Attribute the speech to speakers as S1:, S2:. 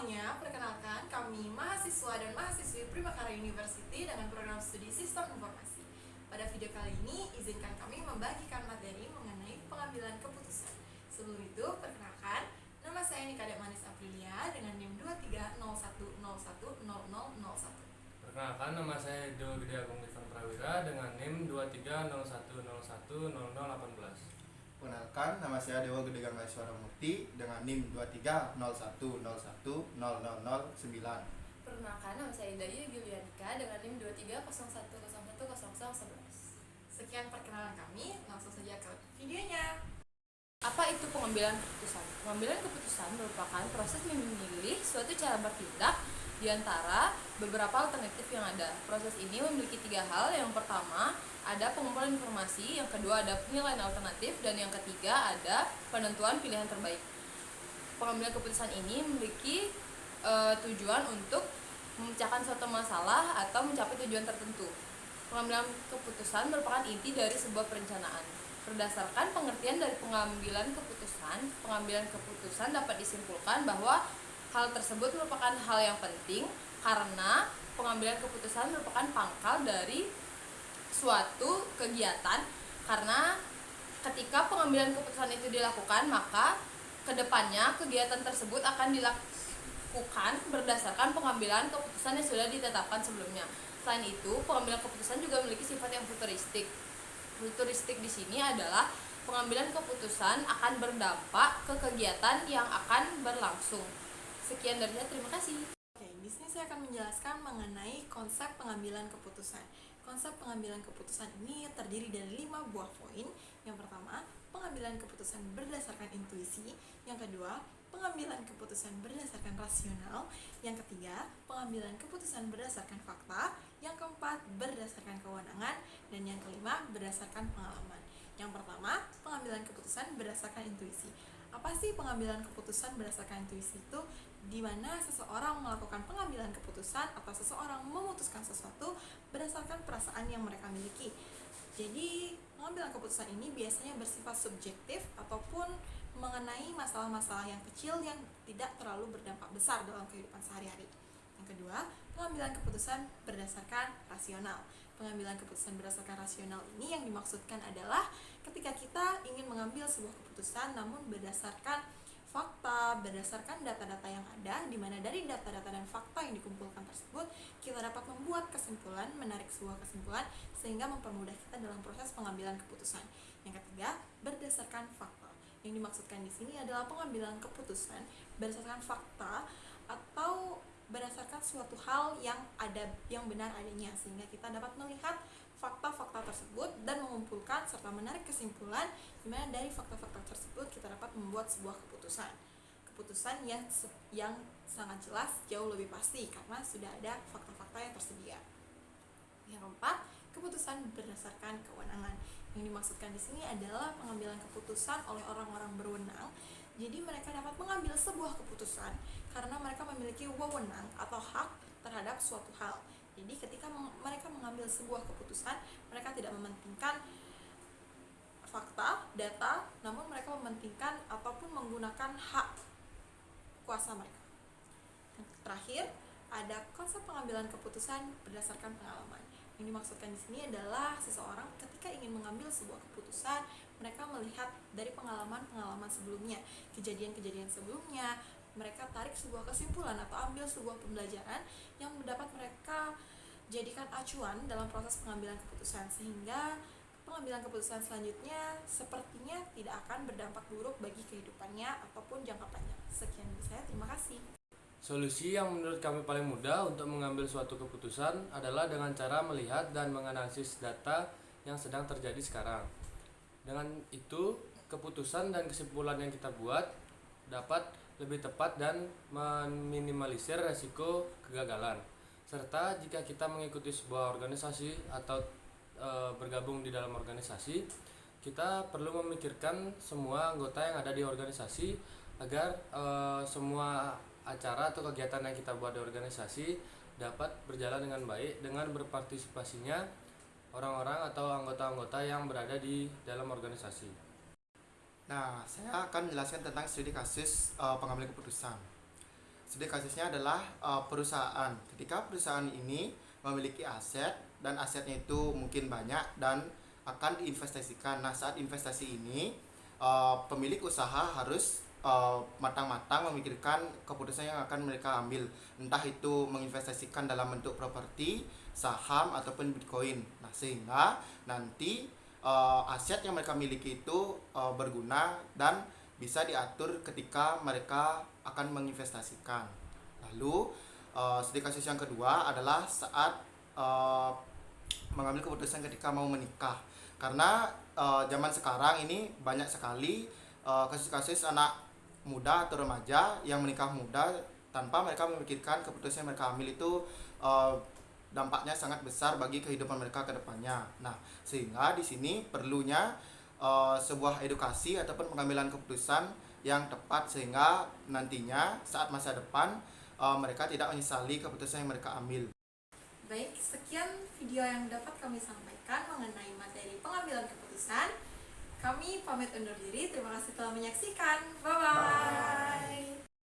S1: semuanya, perkenalkan kami mahasiswa dan mahasiswi Primakarya University dengan program studi Sistem Informasi. Pada video kali ini, izinkan kami membagikan materi mengenai pengambilan keputusan. Sebelum itu, perkenalkan, nama saya Nikadek Manis Aprilia dengan NIM 2301010001.
S2: Perkenalkan, nama saya Edo Gede Agung Ivan Prawira dengan NIM 2301010018.
S3: Perkenalkan, nama saya Dewa Gede Ganggaiswara Murti dengan NIM 2301010009.
S4: Perkenalkan, nama saya Dayu Giulianika dengan NIM 2301010011.
S1: Sekian perkenalan kami, langsung saja ke videonya.
S4: Apa itu pengambilan keputusan? Pengambilan keputusan merupakan proses memilih suatu cara bertindak di antara beberapa alternatif yang ada. Proses ini memiliki 3 hal. Yang pertama, ada pengumpulan informasi, yang kedua ada penilaian alternatif, dan yang ketiga ada penentuan pilihan terbaik. Pengambilan keputusan ini memiliki tujuan untuk memecahkan suatu masalah atau mencapai tujuan tertentu. Pengambilan keputusan merupakan inti dari sebuah perencanaan. Berdasarkan pengertian dari pengambilan keputusan dapat disimpulkan bahwa hal tersebut merupakan hal yang penting karena pengambilan keputusan merupakan pangkal dari suatu kegiatan, karena ketika pengambilan keputusan itu dilakukan, maka kedepannya kegiatan tersebut akan dilakukan berdasarkan pengambilan keputusan yang sudah ditetapkan sebelumnya. Selain itu, pengambilan keputusan juga memiliki sifat yang futuristik. Futuristik di sini adalah pengambilan keputusan akan berdampak ke kegiatan yang akan berlangsung. Sekian dari saya, terima kasih.
S1: Oke, di sini saya akan menjelaskan mengenai konsep pengambilan keputusan. Konsep pengambilan keputusan ini terdiri dari 5 buah poin. Yang pertama, pengambilan keputusan berdasarkan intuisi. Yang kedua, pengambilan keputusan berdasarkan rasional. Yang ketiga, pengambilan keputusan berdasarkan fakta. Yang keempat, berdasarkan kewenangan. Dan yang kelima, berdasarkan pengalaman. Yang pertama, pengambilan keputusan berdasarkan intuisi. Apa sih pengambilan keputusan berdasarkan intuisi itu? Di mana seseorang melakukan pengambilan keputusan atau seseorang memutuskan sesuatu berdasarkan perasaan yang mereka miliki. Jadi, pengambilan keputusan ini biasanya bersifat subjektif ataupun mengenai masalah-masalah yang kecil yang tidak terlalu berdampak besar dalam kehidupan sehari-hari. Yang kedua, pengambilan keputusan berdasarkan rasional. Pengambilan keputusan berdasarkan rasional ini yang dimaksudkan adalah ketika kita ingin mengambil sebuah keputusan namun berdasarkan fakta, berdasarkan data-data yang ada, di mana dari data-data dan fakta yang dikumpulkan tersebut kita dapat membuat kesimpulan, menarik sebuah kesimpulan sehingga mempermudah kita dalam proses pengambilan keputusan. Yang ketiga, berdasarkan fakta. Yang dimaksudkan di sini adalah pengambilan keputusan berdasarkan fakta atau berdasarkan suatu hal yang benar adanya, sehingga kita dapat melihat fakta-fakta tersebut dan mengumpulkan serta menarik kesimpulan di mana dari fakta-fakta tersebut kita dapat membuat sebuah keputusan yang sangat jelas, jauh lebih pasti karena sudah ada fakta-fakta yang tersedia. Yang keempat, keputusan berdasarkan kewenangan. Yang dimaksudkan di sini adalah pengambilan keputusan oleh orang-orang berwenang. Jadi mereka dapat mengambil sebuah keputusan karena mereka memiliki wewenang atau hak terhadap suatu hal. Jadi ketika mereka mengambil sebuah keputusan, mereka tidak mementingkan fakta, data, namun mereka mementingkan ataupun menggunakan hak kuasa mereka. Yang terakhir, ada konsep pengambilan keputusan berdasarkan pengalaman. Yang dimaksudkan di sini adalah seseorang ketika ingin mengambil sebuah keputusan, mereka melihat dari pengalaman-pengalaman sebelumnya, kejadian-kejadian sebelumnya, mereka tarik sebuah kesimpulan atau ambil sebuah pembelajaran yang dapat mereka jadikan acuan dalam proses pengambilan keputusan, sehingga pengambilan keputusan selanjutnya sepertinya tidak akan berdampak buruk bagi kehidupannya ataupun jangka panjang. Sekian dari saya, terima kasih.
S2: Solusi yang menurut kami paling mudah untuk mengambil suatu keputusan adalah dengan cara melihat dan menganalisis data yang sedang terjadi sekarang. Dengan itu, keputusan dan kesimpulan yang kita buat dapat lebih tepat dan meminimalisir resiko kegagalan. Serta jika kita mengikuti sebuah organisasi atau bergabung di dalam organisasi, kita perlu memikirkan semua anggota yang ada di organisasi agar semua acara atau kegiatan yang kita buat di organisasi dapat berjalan dengan baik dengan berpartisipasinya orang-orang atau anggota-anggota yang berada di dalam organisasi.
S3: Nah, saya akan menjelaskan tentang studi kasus pengambilan keputusan. Studi kasusnya adalah perusahaan. Ketika perusahaan ini memiliki aset dan asetnya itu mungkin banyak dan akan diinvestasikan. Nah, saat investasi ini pemilik usaha harus matang-matang memikirkan keputusan yang akan mereka ambil, entah itu menginvestasikan dalam bentuk properti, saham ataupun Bitcoin. Nah, sehingga nanti aset yang mereka miliki itu berguna dan bisa diatur ketika mereka akan menginvestasikan. Lalu studi kasus yang kedua adalah saat mengambil keputusan ketika mau menikah. Karena zaman sekarang ini banyak sekali kasus-kasus anak muda atau remaja yang menikah muda tanpa mereka memikirkan keputusan yang mereka ambil itu dampaknya sangat besar bagi kehidupan mereka ke depannya. Nah, sehingga di sini perlunya sebuah edukasi ataupun pengambilan keputusan yang tepat sehingga nantinya saat masa depan mereka tidak menyesali keputusan yang mereka ambil.
S1: Baik, sekian video yang dapat kami sampaikan mengenai materi pengambilan keputusan. Kami pamit undur diri. Terima kasih telah menyaksikan. Bye-bye.